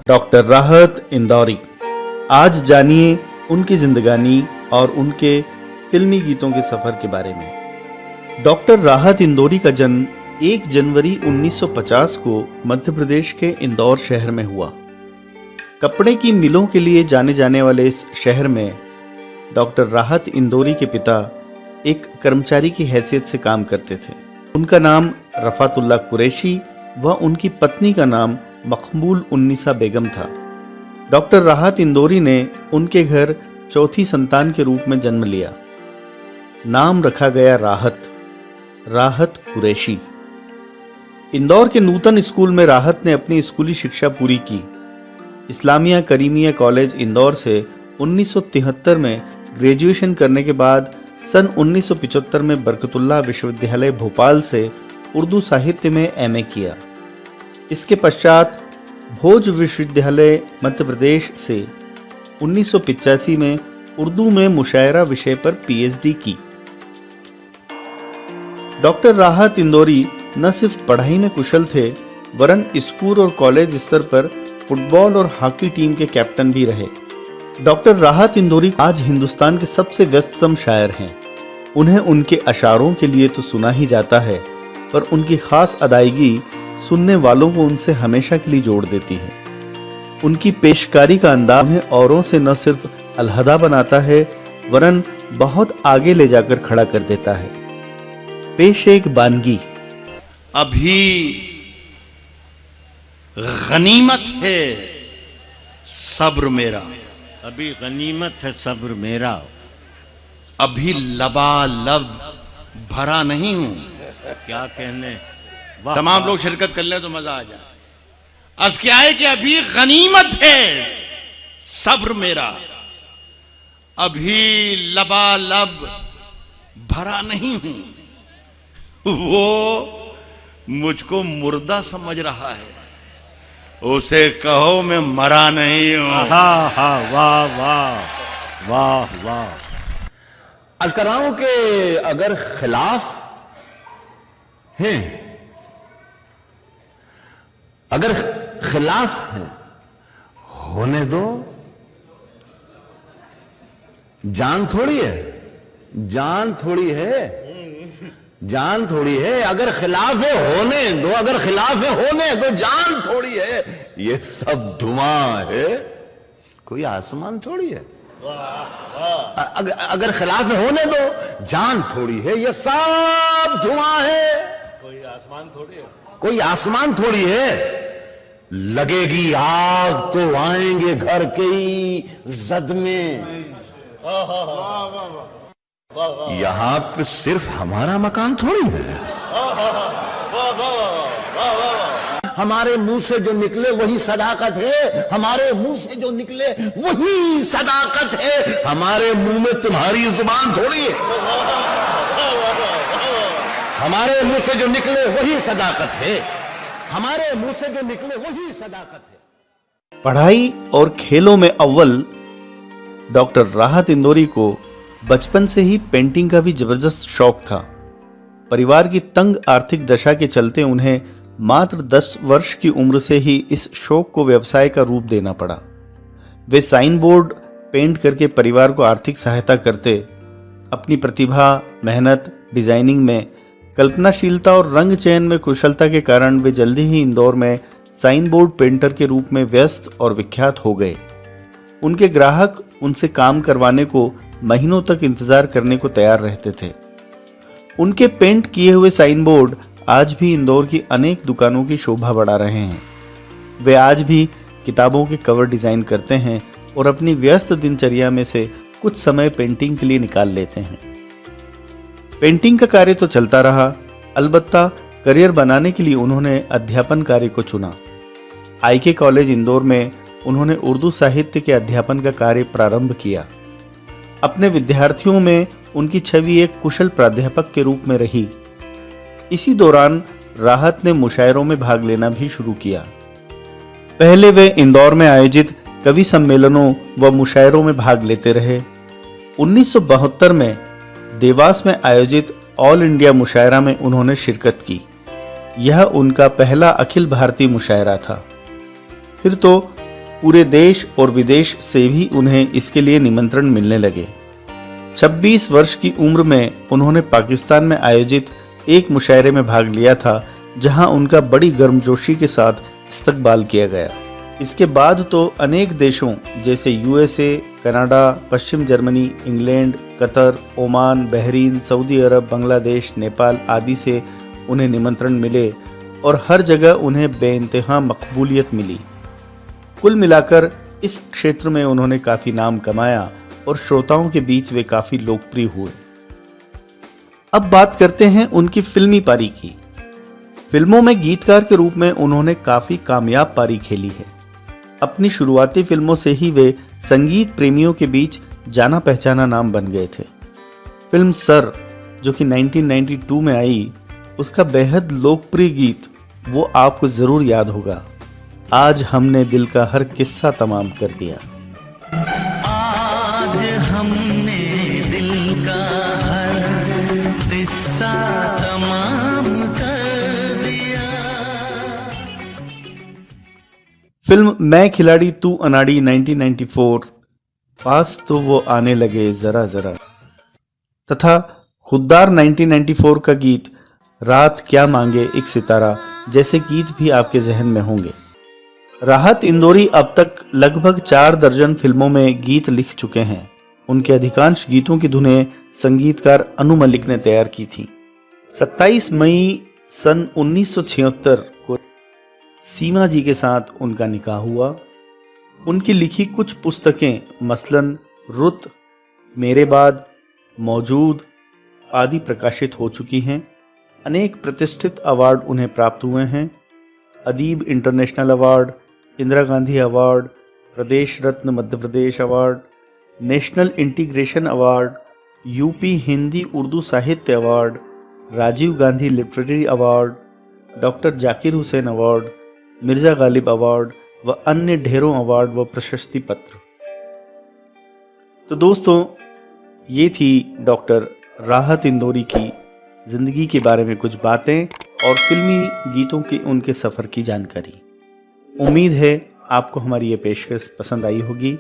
Doctor राहत इंदौरी। आज जानिए उनकी जिंदगानी और उनके फिल्मी गीतों के सफर के बारे में। डॉक्टर राहत इंदौरी का जन्म 1 जनवरी 1950 को मध्य प्रदेश के इंदौर शहर में हुआ। कपड़े की मिलों के लिए जाने जाने वाले इस शहर में डॉक्टर राहत इंदौरी के पिता एक कर्मचारी की हैसियत से काम करते थे। उनका नाम रफातुल्लाह कुरैशी व उनकी पत्नी का नाम मकबूल उन्नीसा बेगम था। डॉक्टर राहत इंदौरी ने उनके घर चौथी संतान के रूप में जन्म लिया। नाम रखा गया राहत कुरैशी। इंदौर के नूतन स्कूल में राहत ने अपनी स्कूली शिक्षा पूरी की। इस्लामिया करीमिया कॉलेज इंदौर से 1973 में ग्रेजुएशन करने के बाद सन 1975 में बरकतुल्लाह विश्वविद्यालय भोपाल से उर्दू साहित्य में एमए किया। इसके पश्चात भोज विश्वविद्यालय मध्य प्रदेश से 1985 में उर्दू में मुशायरा विषय पर पीएचडी की। डॉक्टर राहत इंदौरी न सिर्फ पढ़ाई में कुशल थे वरन स्कूल और कॉलेज स्तर पर फुटबॉल और हॉकी टीम के कैप्टन भी रहे। डॉक्टर राहत इंदौरी आज हिंदुस्तान के सबसे व्यस्ततम शायर हैं। उन्हें उनके अशारों के लिए तो सुना ही जाता है, पर उनकी खास अदायगी सुनने वालों को उनसे हमेशा के लिए जोड़ देती है। उनकी पेशकारी का अंदाज उन्हें औरों से न सिर्फ अलहदा बनाता है वरन बहुत आगे ले जाकर खड़ा कर देता है। पेश एक बानगी। अभी गनीमत है सब्र मेरा, अभी गनीमत है सब्र मेरा, अभी लबालब भरा नहीं हूं। क्या कहने, तमाम लोग शिरकत कर ले तो मजा आ जाए। अर्ज क्या है कि अभी गनीमत है सब्र मेरा, अभी लबालब भरा नहीं हूं। वो मुझको मुर्दा समझ रहा है, उसे कहो मैं मरा नहीं हूं। वाह वाह वाह वाह। अर्ज कर रहा हूं कि अगर खिलाफ हैं, अगर खिलाफ हैं, होने दो। जान थोड़ी है, जान थोड़ी है, जान थोड़ी है। अगर खिलाफ है होने दो, अगर खिलाफ है होने दो, जान थोड़ी है। ये सब धुआं है, कोई आसमान थोड़ी है। अगर खिलाफ है होने दो, जान थोड़ी है। ये सब धुआं है, कोई आसमान थोड़ी है, कोई आसमान थोड़ी है। लगेगी आग तो आएंगे घर के ही जद में। यहां पे सिर्फ हमारा मकान थोड़ी है। हमारे मुंह से जो निकले वही सदाकत है, हमारे मुंह से जो निकले वही सदाकत है। हमारे मुंह में तुम्हारी जुबान थोड़ी है, हमारे मुंह से जो निकले वही सदाकत है, हमारे मुंह से जो निकले वही सदाकत है। पढ़ाई और खेलों में अव्वल डॉक्टर राहत इंदौरी को बचपन से ही पेंटिंग का भी जबरदस्त शौक था। परिवार की तंग आर्थिक दशा के चलते उन्हें मात्र 10 वर्ष की उम्र से ही इस शौक को व्यवसाय का रूप देना पड़ा। वे साइन बोर्ड पेंट करके परिवार को आर्थिक सहायता करते। अपनी प्रतिभा, मेहनत, डिजाइनिंग में कल्पनाशीलता और रंग चयन में कुशलता के कारण वे जल्दी ही इंदौर में साइन बोर्ड पेंटर के रूप में व्यस्त और विख्यात हो गए। उनके ग्राहक उनसे काम करवाने को महीनों तक इंतजार करने को तैयार रहते थे। उनके पेंट किए हुए साइन बोर्ड आज भी इंदौर की अनेक दुकानों की शोभा बढ़ा रहे हैं। वे आज भी किताबों के कवर डिजाइन करते हैं और अपनी व्यस्त दिनचर्या में से कुछ समय पेंटिंग के लिए निकाल लेते हैं। पेंटिंग का कार्य तो चलता रहा, अलबत्ता करियर बनाने के लिए उन्होंने अध्यापन कार्य को चुना। आईके कॉलेज इंदौर में उन्होंने उर्दू साहित्य के अध्यापन का कार्य प्रारंभ किया। अपने विद्यार्थियों में उनकी छवि एक कुशल प्राध्यापक के रूप में रही। इसी दौरान राहत ने मुशायरों में भाग लेना भी शुरू किया। पहले वे इंदौर में आयोजित कवि सम्मेलनों व मुशायरों में भाग लेते रहे। 1972 में देवास में आयोजित ऑल इंडिया मुशायरा में उन्होंने शिरकत की। यह उनका पहला अखिल भारतीय मुशायरा था। फिर तो पूरे देश और विदेश से भी उन्हें इसके लिए निमंत्रण मिलने लगे। 26 वर्ष की उम्र में उन्होंने पाकिस्तान में आयोजित एक मुशायरे में भाग लिया था, जहां उनका बड़ी गर्मजोशी के साथ इस्तकबाल किया गया। इसके बाद तो अनेक देशों जैसे यूएसए, कनाडा, पश्चिम Germany, England, Qatar, Oman, Bahrain, Saudi Arab, Bangladesh, Nepal आदि से उन्हें निमंत्रण मिले और हर जगह उन्हें बेइंतहा मकबूलियत मिली। कुल मिलाकर इस क्षेत्र में उन्होंने काफ़ी नाम कमाया और श्रोताओं के बीच वे काफ़ी लोकप्रिय हुए। अब बात करते हैं उनकी फिल्मी पारी की। फिल्मों में गीतकार के रूप में उन्होंने काफ़ी कामयाब पारी खेली है। अपनी शुरुआती फिल्मों से ही वे संगीत प्रेमियों के बीच जाना पहचाना नाम बन गए थे। फिल्म सर, जो कि 1992 में आई, उसका बेहद लोकप्रिय गीत वो आपको ज़रूर याद होगा, आज हमने दिल का हर किस्सा तमाम कर दिया। आज हमने दिल का हर किस्सा तमाम कर दिया। फिल्म मैं खिलाड़ी तू अनाड़ी 1994, पास तो वो आने लगे जरा जरा, तथा खुद्दार 1994 का गीत रात क्या मांगे एक सितारा जैसे गीत भी आपके जहन में होंगे। राहत इंदौरी अब तक लगभग 4 दर्जन फिल्मों में गीत लिख चुके हैं। उनके अधिकांश गीतों की धुनें संगीतकार अनु मलिक ने तैयार की थी। 27 मई सन 1976 को सीमा जी के साथ उनका निकाह हुआ। उनकी लिखी कुछ पुस्तकें मसलन रुत, मेरे बाद, मौजूद आदि प्रकाशित हो चुकी हैं। अनेक प्रतिष्ठित अवार्ड उन्हें प्राप्त हुए हैं। Adeeb international award, Indira Gandhi award, Pradesh Ratna Madhya Pradesh award, national integration award, UP Hindi Urdu Sahitya award, Rajiv Gandhi literary award, doctor Zakir Hussain award, Mirza Ghalib award व अन्य ढेरों अवार्ड व प्रशस्ति पत्र। तो दोस्तों, ये थी डॉक्टर राहत इंदौरी की जिंदगी के बारे में कुछ बातें और फिल्मी गीतों के उनके सफ़र की जानकारी। उम्मीद है आपको हमारी ये पेशकश पसंद आई होगी।